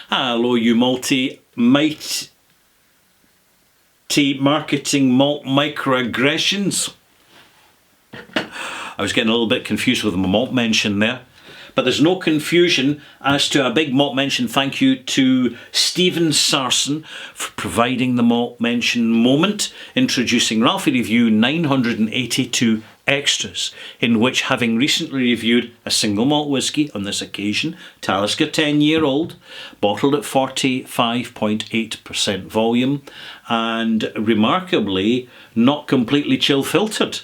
Hello, you mighty marketing malt microaggressions. I was getting a little bit confused with my malt mention there. But there's no confusion as to a big malt mention thank you to Stephen Sarson for providing the malt mention moment, introducing Ralphie Review 982 Extras, in which, having recently reviewed a single malt whisky, on this occasion Talisker 10-year-old, bottled at 45.8% volume and remarkably not completely chill filtered,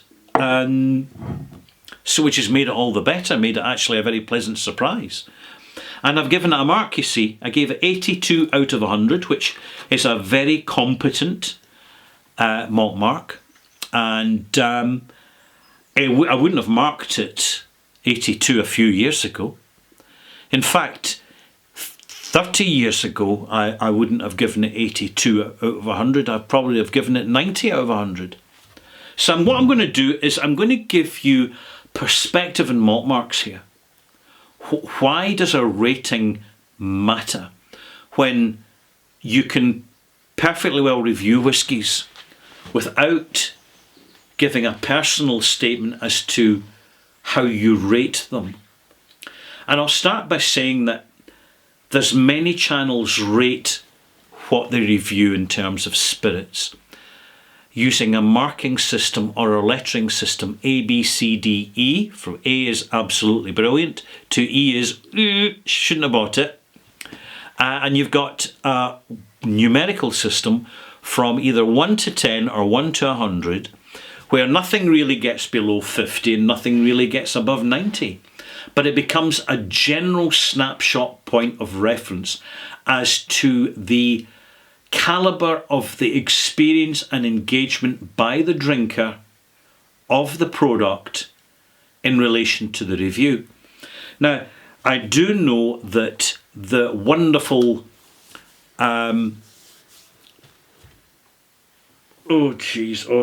so which has made it all the better, made it actually a very pleasant surprise. And I've given it a mark, you see. I gave it 82 out of 100, which is a very competent malt mark. And I wouldn't have marked it 82 a few years ago. In fact, 30 years ago, I wouldn't have given it 82 out of 100. I'd probably have given it 90 out of 100. So what I'm going to do is I'm going to give you perspective and malt marks here. Why does a rating matter when you can perfectly well review whiskies without giving a personal statement as to how you rate them? And I'll start by saying that there's many channels rate what they review in terms of spirits, using a marking system or a lettering system, A, B, C, D, E. From A is absolutely brilliant to E is shouldn't have bought it. And you've got a numerical system from either 1 to 10 or 1 to 100, where nothing really gets below 50 and nothing really gets above 90. But it becomes a general snapshot point of reference as to the calibre of the experience and engagement by the drinker of the product in relation to the review. Now, I do know that the wonderful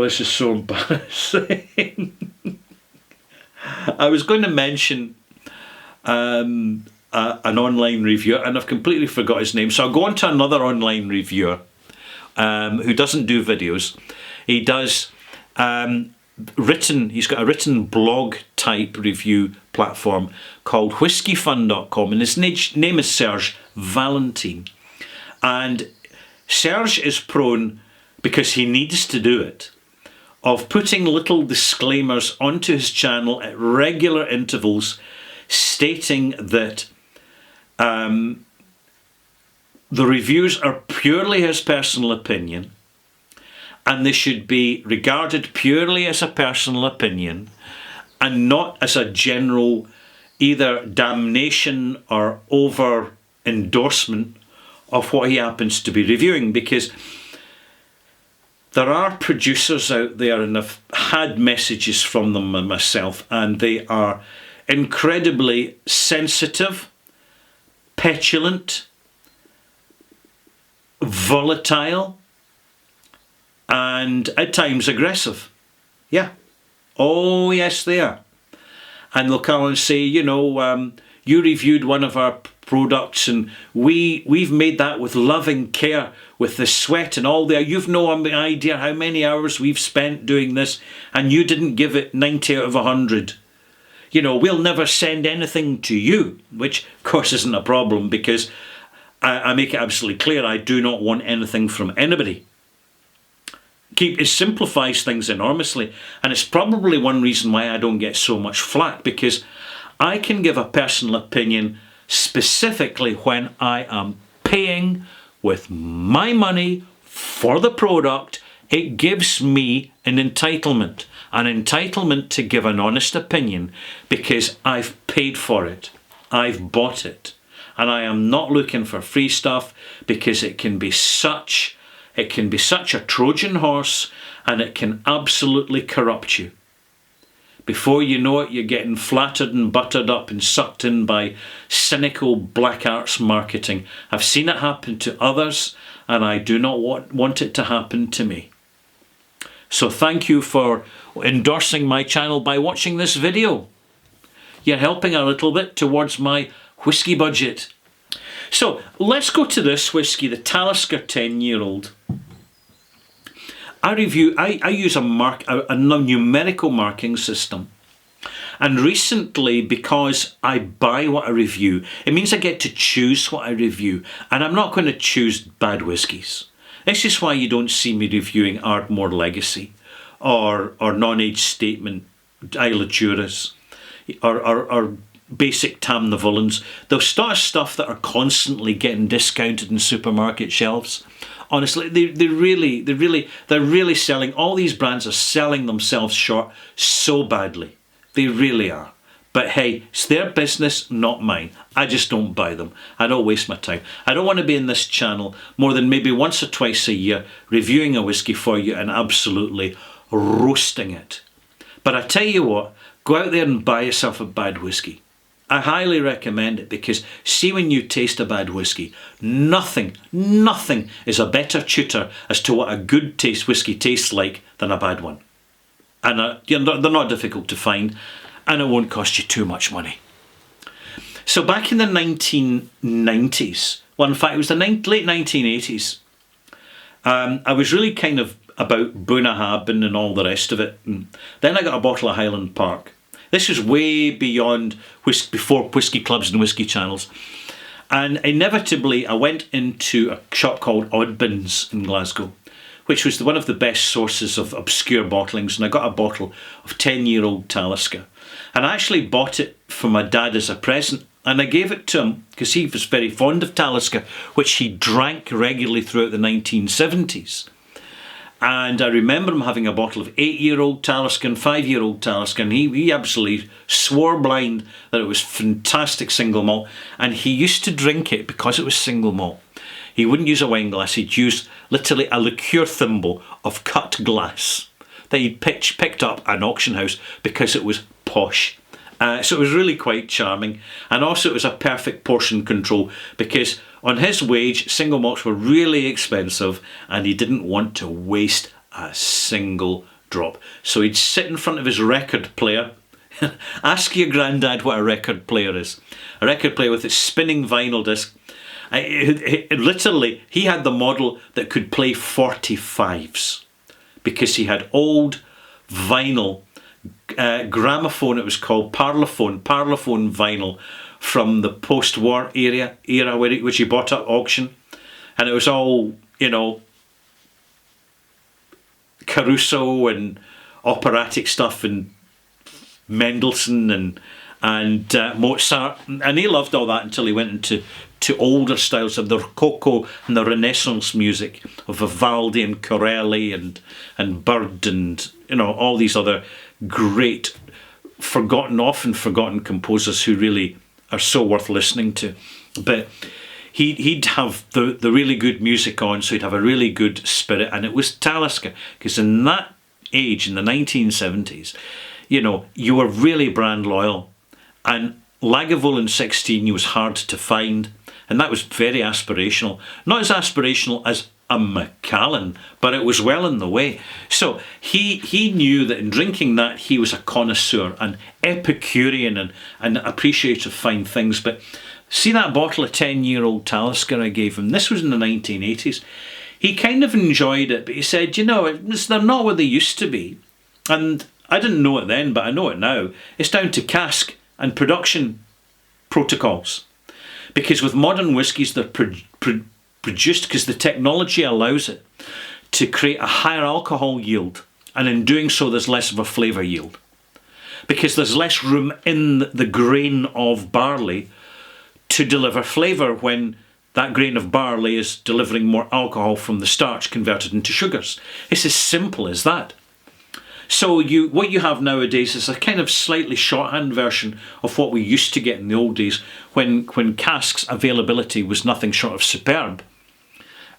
this is so embarrassing. I was going to mention an online reviewer, and I've completely forgot his name, so I'll go on to another online reviewer who doesn't do videos. He does he's got a written blog type review platform called whiskyfun.com, and his name is Serge Valentine. And Serge is prone, because he needs to do it, of putting little disclaimers onto his channel at regular intervals stating that the reviews are purely his personal opinion, and they should be regarded purely as a personal opinion and not as a general either damnation or over endorsement of what he happens to be reviewing. Because there are producers out there, and I've had messages from them myself, and they are incredibly sensitive, petulant, volatile, and at times aggressive. Yeah. Oh yes, they are. And they'll come and say, you reviewed one of our products and we've made that with loving care, with the sweat and all there. You've no idea how many hours we've spent doing this, and you didn't give it 90 out of 100. We'll never send anything to you, which of course isn't a problem, because I make it absolutely clear I do not want anything from anybody. It simplifies things enormously, and it's probably one reason why I don't get so much flack, because I can give a personal opinion specifically when I am paying with my money for the product. It gives me an entitlement to give an honest opinion, because I've paid for it, I've bought it, and I am not looking for free stuff, because it can be such a Trojan horse, and it can absolutely corrupt you. Before you know it, you're getting flattered and buttered up and sucked in by cynical black arts marketing. I've seen it happen to others, and I do not want it to happen to me. So thank you for endorsing my channel by watching this video. You're helping a little bit towards my whisky budget. So let's go to this whiskey, the Talisker 10-year-old. I use a numerical marking system. And recently, because I buy what I review, it means I get to choose what I review. And I'm not going to choose bad whiskies. This is why you don't see me reviewing Ardmore Legacy or Non-Age Statement, Isle of Juras, or basic Tam Navulans. Those sort of stuff that are constantly getting discounted in supermarket shelves. Honestly, they're really selling. All these brands are selling themselves short so badly. They really are. But hey, it's their business, not mine. I just don't buy them. I don't waste my time. I don't want to be in this channel more than maybe once or twice a year reviewing a whiskey for you and absolutely roasting it. But I tell you what, go out there and buy yourself a bad whiskey. I highly recommend it, because see, when you taste a bad whiskey, nothing is a better tutor as to what a good whiskey tastes like than a bad one. And they're not difficult to find, and it won't cost you too much money. So back in the 1990s, well, in fact, it was the late 1980s, I was really kind of about Bunnahabhain and all the rest of it. And then I got a bottle of Highland Park. This was way beyond before whisky clubs and whisky channels. And inevitably, I went into a shop called Oddbins in Glasgow, which was one of the best sources of obscure bottlings. And I got a bottle of 10-year-old Talisker. And I actually bought it for my dad as a present. And I gave it to him because he was very fond of Talisker, which he drank regularly throughout the 1970s. And I remember him having a bottle of 8-year-old Talisker and 5-year-old Talisker, and he absolutely swore blind that it was fantastic single malt, and he used to drink it because it was single malt. He wouldn't use a wine glass, he'd use literally a liqueur thimble of cut glass that he'd picked up at an auction house because it was posh. So it was really quite charming, and also it was a perfect portion control, because on his wage single malts were really expensive and he didn't want to waste a single drop. So he'd sit in front of his record player. Ask your granddad what a record player is. A record player with its spinning vinyl disc. Literally, he had the model that could play 45s, because he had old vinyl gramophone, it was called Parlophone vinyl from the post-war era which he bought at auction, and it was all, Caruso and operatic stuff and Mendelssohn and Mozart, and he loved all that until he went into older styles of the Rococo and the Renaissance music of Vivaldi and Corelli and Bird and all these other great often forgotten composers who really are so worth listening to. But he'd have the really good music on, so he'd have a really good spirit, and it was Talisker, because in that age, in the 1970s, you were really brand loyal, and Lagavulin 16 was hard to find, and that was very aspirational. Not as aspirational as a Macallan, but it was well in the way. So he knew that in drinking that, he was a connoisseur, an Epicurean, and appreciator of fine things. But see that bottle of 10-year-old Talisker I gave him? This was in the 1980s. He kind of enjoyed it, but he said, they're not what they used to be. And I didn't know it then, but I know it now. It's down to cask and production protocols. Because with modern whiskies, they're produced because the technology allows it to create a higher alcohol yield, and in doing so there's less of a flavour yield, because there's less room in the grain of barley to deliver flavour when that grain of barley is delivering more alcohol from the starch converted into sugars. It's as simple as that. So what you have nowadays is a kind of slightly shorthand version of what we used to get in the old days, when casks availability was nothing short of superb.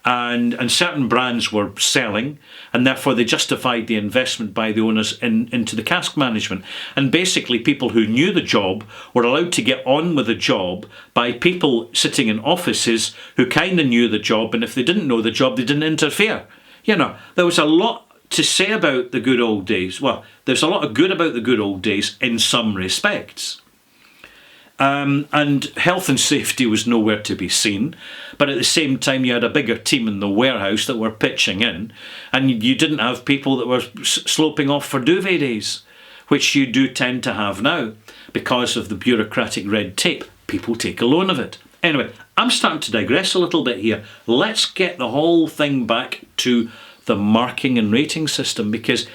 And certain brands were selling, and therefore they justified the investment by the owners into the cask management. And basically people who knew the job were allowed to get on with the job by people sitting in offices who kind of knew the job, and if they didn't know the job, they didn't interfere. There was a lot to say about the good old days. Well, there's a lot of good about the good old days in some respects. And health and safety was nowhere to be seen. But at the same time, you had a bigger team in the warehouse that were pitching in, and you didn't have people that were sloping off for duvet days, which you do tend to have now because of the bureaucratic red tape. People take a loan of it. Anyway, I'm starting to digress a little bit here. Let's get the whole thing back to the marking and rating system, because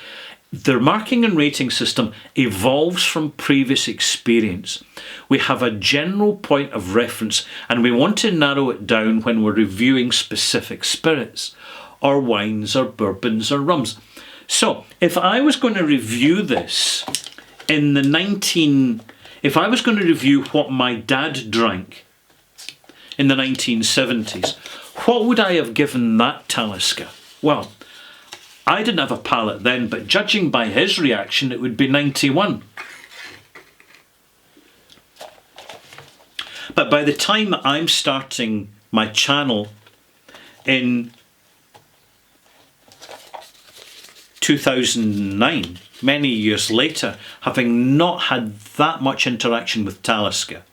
the marking and rating system evolves from previous experience. We have a general point of reference, and we want to narrow it down when we're reviewing specific spirits, or wines, or bourbons, or rums. So, if I was going to review this in the if I was going to review what my dad drank in the 1970s, what would I have given that Talisker? Well, I didn't have a palate then, but judging by his reaction, it would be 91. But by the time I'm starting my channel in 2009, many years later, having not had that much interaction with Talisker,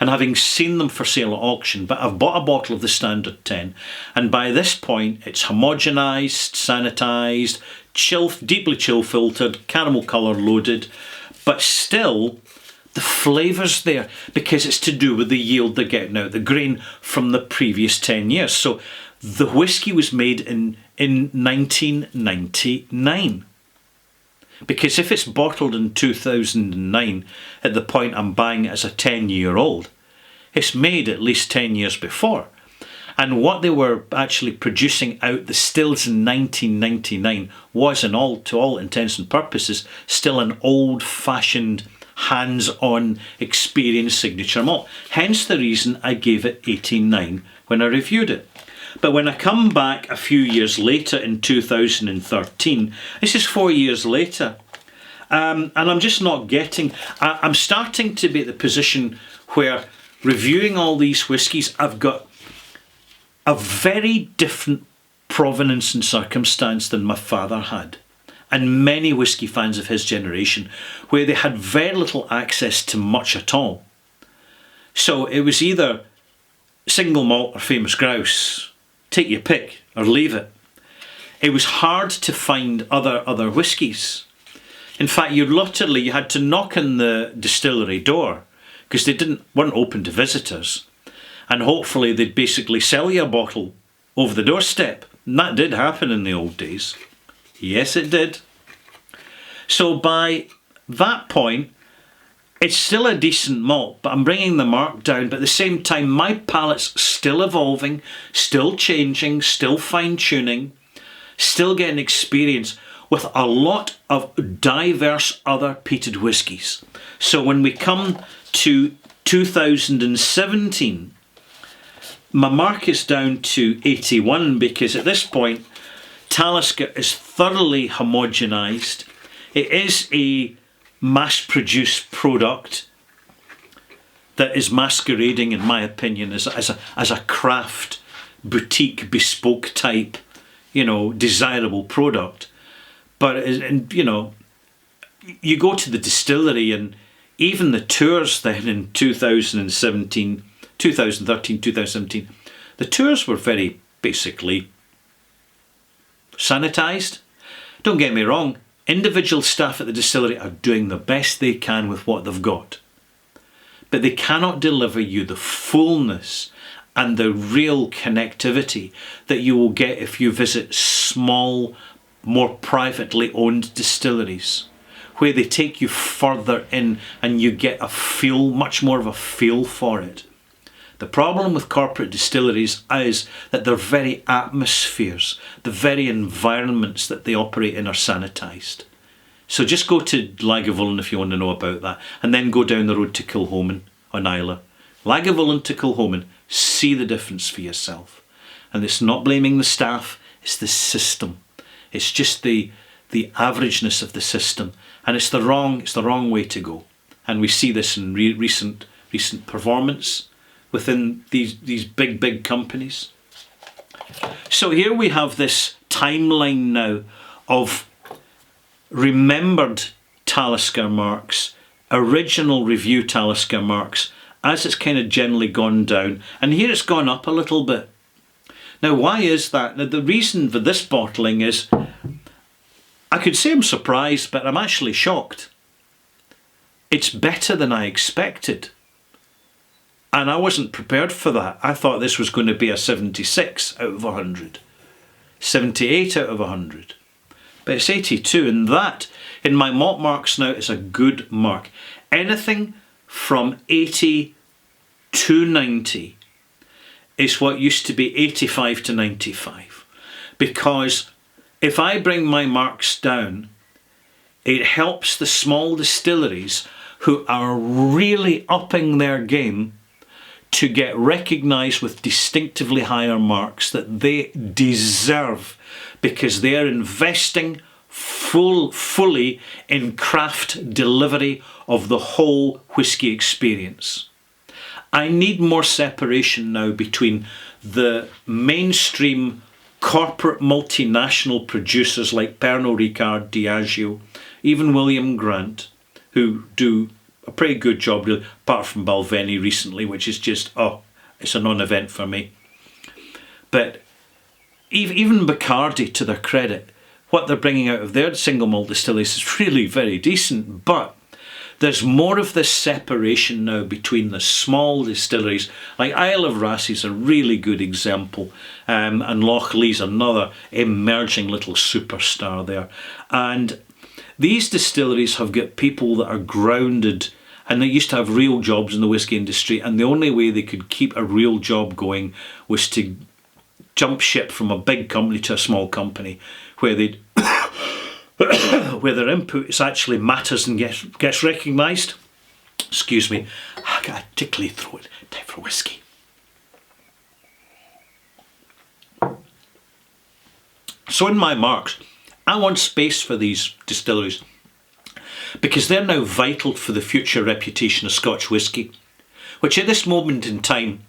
and having seen them for sale at auction, but I've bought a bottle of the Standard 10, and by this point it's homogenised, sanitised, deeply chill filtered, caramel colour loaded, but still the flavour's there because it's to do with the yield they're getting out, the grain from the previous 10 years. So the whisky was made in 1999. Because if it's bottled in 2009, at the point I'm buying it as a 10-year-old, it's made at least 10 years before. And what they were actually producing out the stills in 1999 was, to all intents and purposes, still an old-fashioned, hands-on experience signature malt. Hence the reason I gave it 89 when I reviewed it. But when I come back a few years later in 2013, this is 4 years later, and I'm just not getting... I'm starting to be at the position where reviewing all these whiskies, I've got a very different provenance and circumstance than my father had, and many whisky fans of his generation, where they had very little access to much at all. So it was either single malt or famous grouse. Take your pick or leave it. It was hard to find other whiskies. In fact, you had to knock on the distillery door because they weren't open to visitors, and hopefully they'd basically sell you a bottle over the doorstep. And that did happen in the old days. Yes, it did. So by that point, it's still a decent malt, but I'm bringing the mark down. But at the same time, my palate's still evolving, still changing, still fine-tuning, still getting experience with a lot of diverse other peated whiskies. So when we come to 2017, my mark is down to 81 because at this point, Talisker is thoroughly homogenised. It is a mass-produced product that is masquerading, in my opinion, as a craft, boutique, bespoke type, desirable product. But you go to the distillery, and even the tours then in 2013, 2017, the tours were very basically sanitised. Don't get me wrong. Individual staff at the distillery are doing the best they can with what they've got. But they cannot deliver you the fullness and the real connectivity that you will get if you visit small, more privately owned distilleries, where they take you further in and you get much more of a feel for it. The problem with corporate distilleries is that their very atmospheres, the very environments that they operate in are sanitised. So just go to Lagavulin if you want to know about that, and then go down the road to Kilchoman on Islay. Lagavulin to Kilchoman, see the difference for yourself. And it's not blaming the staff, it's the system. It's just the averageness of the system, and it's the wrong way to go. And we see this in recent performance within these big companies. So here we have this timeline now of remembered Talisker marks, original review Talisker marks, as it's kind of generally gone down, and here it's gone up a little bit. Now, why is that? Now, the reason for this bottling is, I could say I'm surprised, but I'm actually shocked. It's better than I expected. And I wasn't prepared for that. I thought this was going to be a 76 out of 100. 78 out of 100. But it's 82, and that, in my malt marks now, is a good mark. Anything from 80 to 90 is what used to be 85 to 95. Because if I bring my marks down, it helps the small distilleries who are really upping their game to get recognised with distinctively higher marks that they deserve, because they are investing fully in craft delivery of the whole whisky experience. I need more separation now between the mainstream corporate multinational producers like Pernod Ricard, Diageo, even William Grant, who do a pretty good job, really, apart from Balvenie recently, which is just, it's a non-event for me. But even Bacardi, to their credit, what they're bringing out of their single malt distilleries is really very decent. But there's more of this separation now between the small distilleries. Like Isle of Rassie's a really good example, and Loch Lee's another emerging little superstar there. And these distilleries have got people that are grounded, and they used to have real jobs in the whisky industry, and the only way they could keep a real job going was to jump ship from a big company to a small company where they where their input actually matters and gets recognised. Excuse me, I got a tickly throat. Time for whisky. So in my marks, I want space for these distilleries because they're now vital for the future reputation of Scotch whisky, which at this moment in time,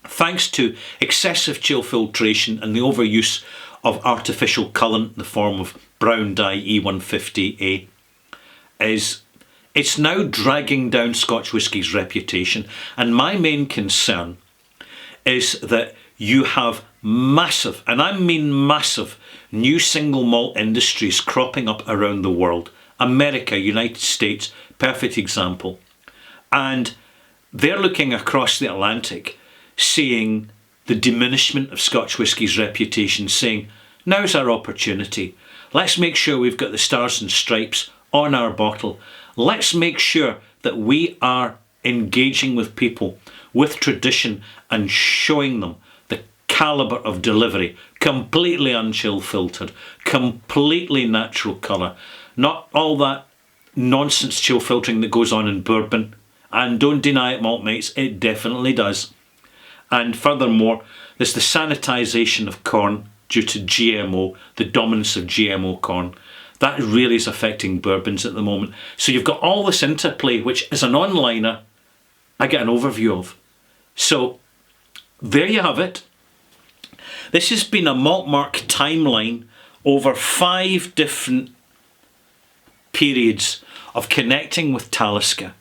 thanks to excessive chill filtration and the overuse of artificial colourant in the form of brown dye E150A, it's now dragging down Scotch whisky's reputation. And my main concern is that you have massive, and I mean massive, new single malt industries cropping up around the world. America, United States, perfect example. And they're looking across the Atlantic, seeing the diminishment of Scotch whisky's reputation, saying, now's our opportunity. Let's make sure we've got the stars and stripes on our bottle. Let's make sure that we are engaging with people with tradition and showing them the calibre of delivery, completely unchill filtered, completely natural colour, not all that nonsense chill filtering that goes on in bourbon. And don't deny it, malt mates, it definitely does. And furthermore, there's the sanitisation of corn due to GMO, the dominance of GMO corn. That really is affecting bourbons at the moment. So you've got all this interplay, which as an onliner, I get an overview of. So there you have it. This has been a Maltmark timeline over 5 different periods of connecting with Talisker.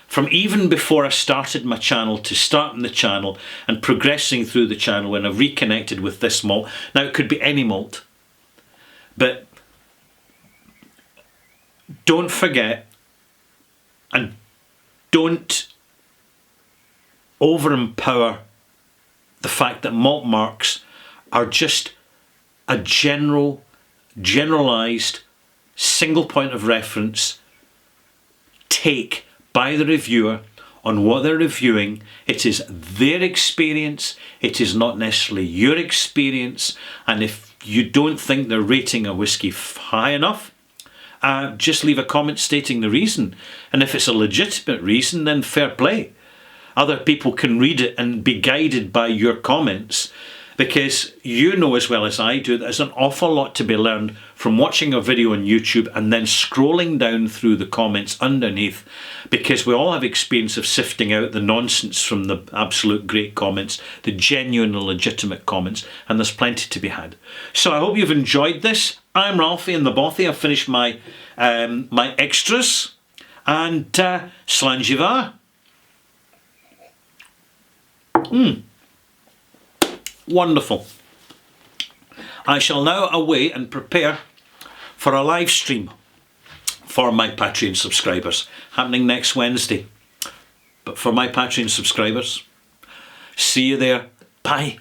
From even before I started my channel to starting the channel and progressing through the channel when I've reconnected with this malt. Now it could be any malt, but don't forget and don't over-empower the fact that malt marks are just a generalised single point of reference take by the reviewer on what they're reviewing. It is their experience, it is not necessarily your experience, and if you don't think they're rating a whisky high enough, just leave a comment stating the reason. And if it's a legitimate reason, then fair play. Other people can read it and be guided by your comments, because you know as well as I do that there's an awful lot to be learned from watching a video on YouTube and then scrolling down through the comments underneath, because we all have experience of sifting out the nonsense from the absolute great comments, the genuine and legitimate comments, and there's plenty to be had. So I hope you've enjoyed this. I'm Ralphie in the Bothy. I've finished my my extras, and Slàinte mhath. Wonderful. I shall now away and prepare for a live stream for my Patreon subscribers, happening next Wednesday. But for my Patreon subscribers, see you there. Bye.